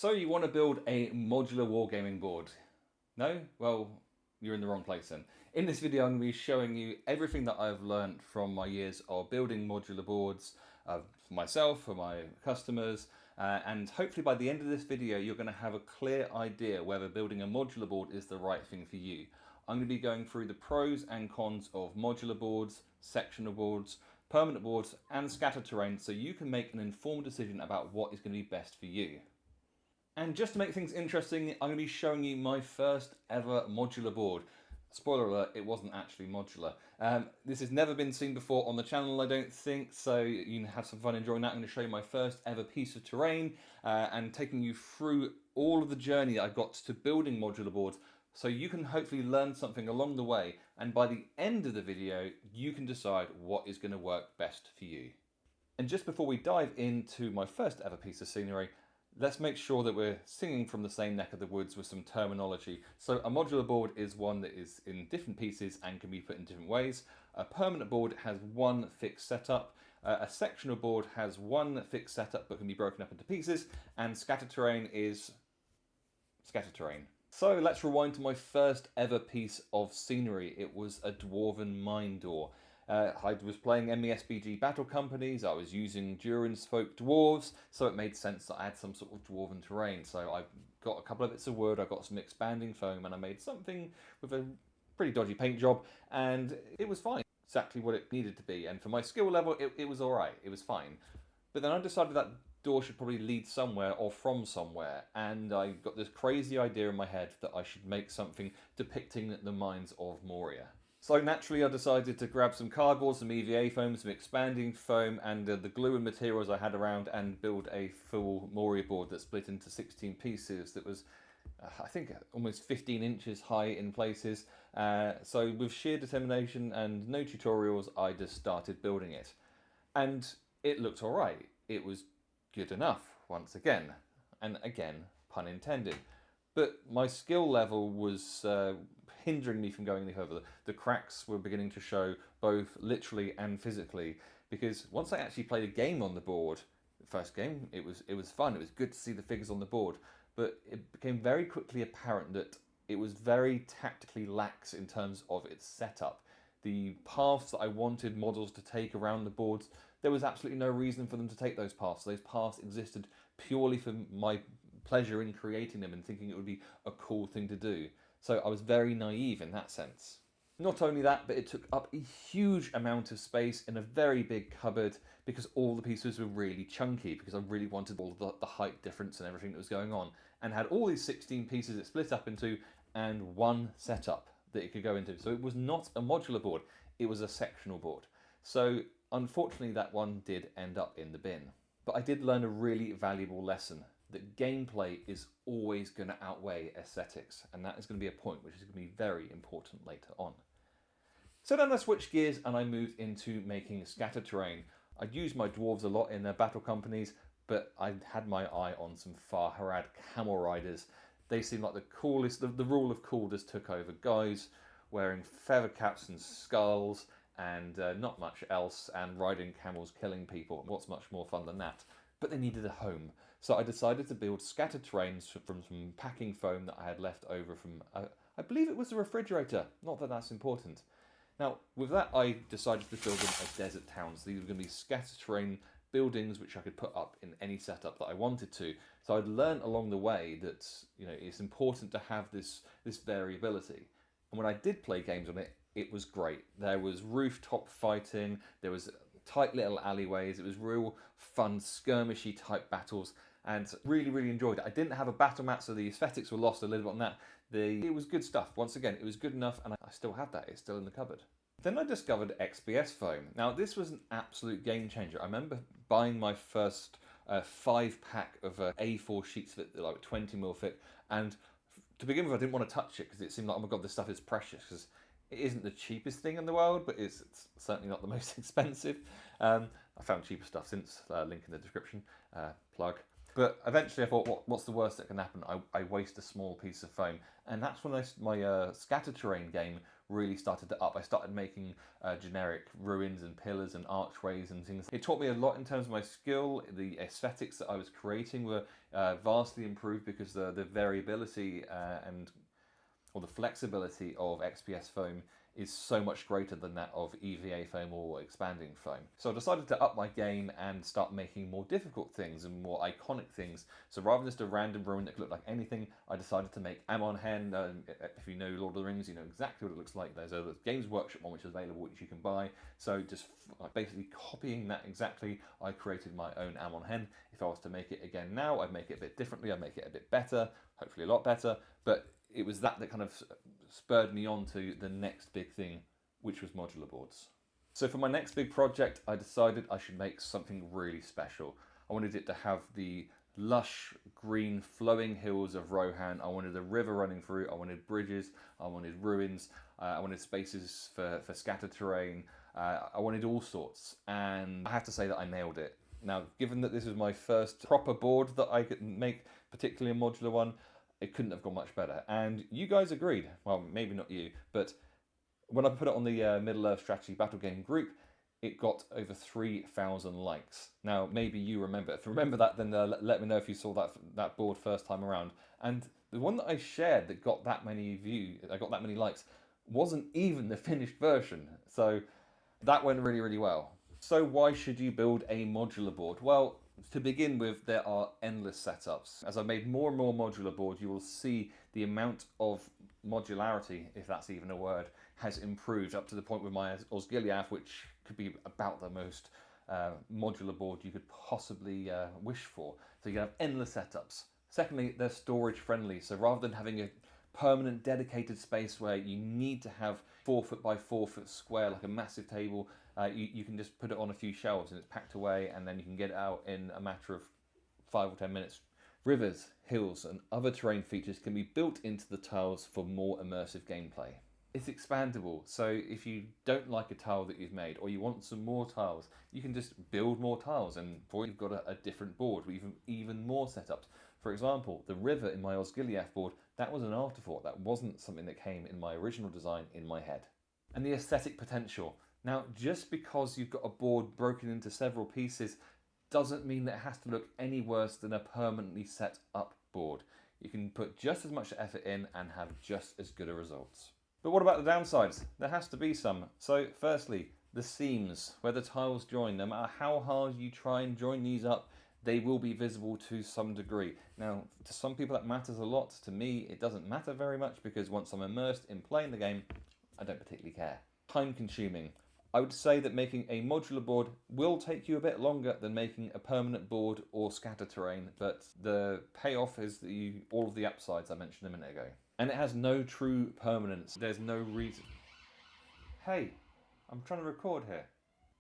So you want to build a modular wargaming board? No? Well, you're in the wrong place then. In this video I'm going to be showing you everything that I've learned from my years of building modular boards for myself, for my customers, and hopefully by the end of this video you're going to have a clear idea whether building a modular board is the right thing for you. I'm going to be going through the pros and cons of modular boards, sectional boards, permanent boards and scatter terrain so you can make an informed decision about what is going to be best for you. And just to make things interesting, I'm going to be showing you my first ever modular board. Spoiler alert, it wasn't actually modular. This has never been seen before on the channel, I don't think, so you can have some fun enjoying that. I'm going to show you my first ever piece of terrain and taking you through all of the journey I got to building modular boards, so you can hopefully learn something along the way, and by the end of the video, you can decide what is going to work best for you. And just before we dive into my first ever piece of scenery, let's make sure that we're singing from the same neck of the woods with some terminology. So a modular board is one that is in different pieces and can be put in different ways. A permanent board has one fixed setup. A sectional board has one fixed setup but can be broken up into pieces. And scatter terrain is scatter terrain. So let's rewind to my first ever piece of scenery. It was a dwarven mine door. I was playing MESBG battle companies, I was using Durin's folk dwarves, so it made sense that I had some sort of dwarven terrain. So I got a couple of bits of wood, I got some expanding foam, and I made something with a pretty dodgy paint job, and it was fine. Exactly what it needed to be, and for my skill level, it was alright, it was fine. But then I decided that door should probably lead somewhere or from somewhere, and I got this crazy idea in my head that I should make something depicting the mines of Moria. So naturally I decided to grab some cardboard, some EVA foam, some expanding foam and the glue and materials I had around and build a full Moria board that split into 16 pieces that was, I think, almost 15 inches high in places. So with sheer determination and no tutorials, I just started building it. And it looked alright. It was good enough, once again. And again, pun intended. But my skill level was hindering me from going any further. The cracks were beginning to show, both literally and physically, because once I actually played a game on the board, the first game, it was fun, it was good to see the figures on the board, but it became very quickly apparent that it was very tactically lax in terms of its setup. The paths that I wanted models to take around the boards, there was absolutely no reason for them to take those paths. Those paths existed purely for my pleasure in creating them and thinking it would be a cool thing to do. So I was very naive in that sense. Not only that, but it took up a huge amount of space in a very big cupboard because all the pieces were really chunky, because I really wanted all the height difference and everything that was going on, and had all these 16 pieces it split up into and one setup that it could go into. So it was not a modular board, it was a sectional board. So unfortunately that one did end up in the bin. But I did learn a really valuable lesson, that gameplay is always going to outweigh aesthetics, and that is going to be a point which is going to be very important later on. So then I switched gears and I moved into making scatter terrain. I'd used my dwarves a lot in their battle companies, but I had my eye on some Far Harad camel riders. They seemed like the coolest, the rule of cool just took over. Guys wearing feather caps and skulls and not much else, and riding camels killing people. What's much more fun than that? But they needed a home. So I decided to build scatter terrains from some packing foam that I had left over from, I believe it was a refrigerator. Not that that's important. Now, with that, I decided to build them as desert towns. These were going to be scatter terrain buildings which I could put up in any setup that I wanted to. So I'd learned along the way that, you know, it's important to have this variability. And when I did play games on it, it was great. There was rooftop fighting, there was tight little alleyways, it was real fun skirmishy type battles, and really enjoyed it. I didn't have a battle mat, so the aesthetics were lost a little bit on that. It was good stuff. Once again, it was good enough, and I still have that. It's still in the cupboard. Then I discovered XPS foam. Now this was an absolute game changer. I remember buying my first 5-pack of A4 sheets that were like 20mm thick, and to begin with I didn't want to touch it because it seemed like, oh my god, this stuff is precious, because it isn't the cheapest thing in the world, but it's certainly not the most expensive. I found cheaper stuff since, link in the description, plug. But eventually I thought, what's the worst that can happen? I waste a small piece of foam. And that's when my scatter terrain game really started to up. I started making generic ruins and pillars and archways and things. It taught me a lot in terms of my skill. The aesthetics that I was creating were vastly improved because the variability or the flexibility of XPS foam is so much greater than that of EVA foam or expanding foam. So I decided to up my game and start making more difficult things and more iconic things. So rather than just a random ruin that could look like anything, I decided to make Ammon Hen. If you know Lord of the Rings, you know exactly what it looks like. There's a Games Workshop one which is available, which you can buy. So just basically copying that exactly, I created my own Ammon Hen. If I was to make it again now, I'd make it a bit differently. I'd make it a bit better, hopefully a lot better. But it was that kind of spurred me on to the next big thing, which was modular boards. So for my next big project, I decided I should make something really special. I wanted it to have the lush, green, flowing hills of Rohan. I wanted a river running through. I wanted bridges. I wanted ruins. I wanted spaces for scattered terrain. I wanted all sorts. And I have to say that I nailed it. Now, given that this was my first proper board that I could make, particularly a modular one, it couldn't have gone much better. And you guys agreed. Well, maybe not you, but when I put it on the Middle-earth Strategy Battle Game group, it got over 3,000 likes. Now, maybe you remember. If you remember that, then let me know if you saw that board first time around. And the one that I shared that got that many likes, wasn't even the finished version. So that went really, really well. So why should you build a modular board? Well, to begin with, there are endless setups. As I've made more and more modular boards, you will see the amount of modularity, if that's even a word, has improved up to the point with my Osgiliath, which could be about the most modular board you could possibly wish for. So you can have endless setups. Secondly, they're storage friendly. So rather than having a permanent dedicated space where you need to have 4 foot by 4 foot square, like a massive table, you can just put it on a few shelves and it's packed away, and then you can get it out in a matter of 5 or 10 minutes. Rivers, hills and other terrain features can be built into the tiles for more immersive gameplay. It's expandable, so if you don't like a tile that you've made or you want some more tiles, you can just build more tiles, and before you've got a different board with even more setups. For example, the river in my Osgiliath board, that was an afterthought. That wasn't something that came in my original design in my head. And the aesthetic potential. Now, just because you've got a board broken into several pieces doesn't mean that it has to look any worse than a permanently set up board. You can put just as much effort in and have just as good a results. But what about the downsides? There has to be some. So firstly, the seams where the tiles join. No matter how hard you try and join these up, they will be visible to some degree. Now, to some people that matters a lot. To me, it doesn't matter very much because once I'm immersed in playing the game, I don't particularly care. Time consuming. I would say that making a modular board will take you a bit longer than making a permanent board or scatter terrain, but the payoff is all of the upsides I mentioned a minute ago. And it has no true permanence. There's no reason. Hey, I'm trying to record here.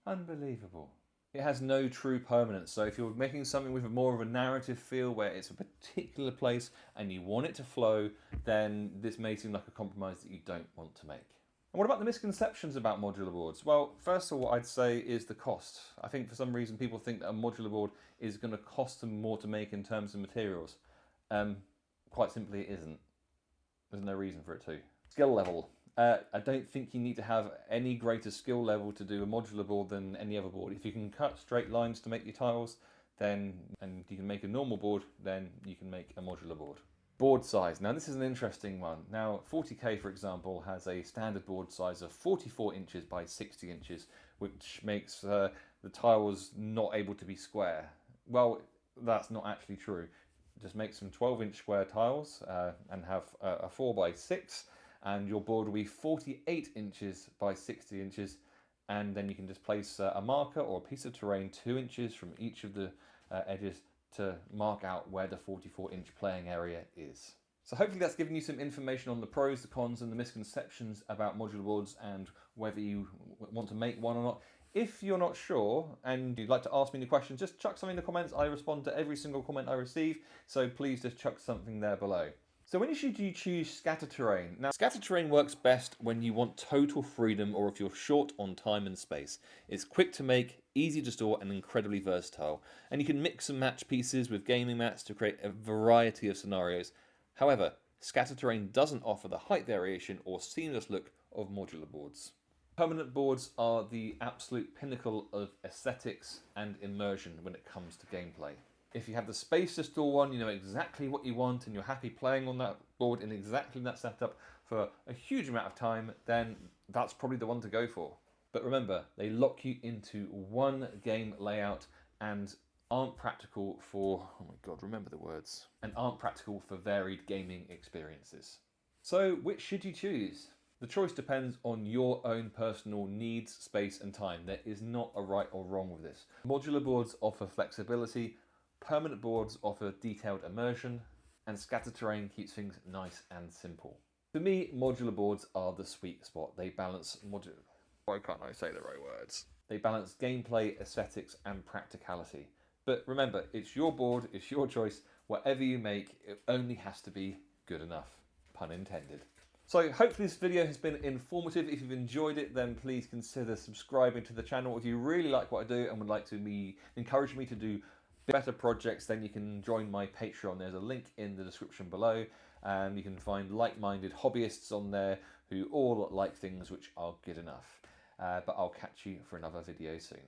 Unbelievable. It has no true permanence. So if you're making something with more of a narrative feel where it's a particular place and you want it to flow, then this may seem like a compromise that you don't want to make. And what about the misconceptions about modular boards? Well, first of all, I'd say is the cost. I think for some reason people think that a modular board is going to cost them more to make in terms of materials. Quite simply, it isn't. There's no reason for it to. Skill level. I don't think you need to have any greater skill level to do a modular board than any other board. If you can cut straight lines to make your tiles, and you can make a normal board, then you can make a modular board. Board size. Now this is an interesting one. Now 40K, for example, has a standard board size of 44 inches by 60 inches, which makes the tiles not able to be square. Well, that's not actually true. Just make some 12-inch square tiles and have a 4 by 6, and your board will be 48 inches by 60 inches, and then you can just place a marker or a piece of terrain 2 inches from each of the edges to mark out where the 44-inch playing area is. So hopefully that's given you some information on the pros, the cons and the misconceptions about modular boards and whether you want to make one or not. If you're not sure and you'd like to ask me any questions, just chuck something in the comments. I respond to every single comment I receive, so please just chuck something there below. So when should you choose scatter terrain? Now, scatter terrain works best when you want total freedom or if you're short on time and space. It's quick to make, easy to store and incredibly versatile. And you can mix and match pieces with gaming mats to create a variety of scenarios. However, scatter terrain doesn't offer the height variation or seamless look of modular boards. Permanent boards are the absolute pinnacle of aesthetics and immersion when it comes to gameplay. If you have the space to store one, you know exactly what you want, and you're happy playing on that board in exactly that setup for a huge amount of time, then that's probably the one to go for. But remember, they lock you into one game layout and aren't practical for, oh my god, remember the words, and aren't practical for varied gaming experiences. So which should you choose? The choice depends on your own personal needs, space and time. There is not a right or wrong with this. Modular boards offer flexibility, permanent boards offer detailed immersion, and scattered terrain keeps things nice and simple. For me, modular boards are the sweet spot. They balance why can't I say the right words? They balance gameplay, aesthetics and practicality. But remember, it's your board, it's your choice. Whatever you make, it only has to be good enough. Pun intended. So hopefully this video has been informative. If you've enjoyed it, then please consider subscribing to the channel. If you really like what I do and would like to encourage me to do better projects, then you can join my Patreon. There's a link in the description below, and you can find like-minded hobbyists on there who all like things which are good enough. But I'll catch you for another video soon.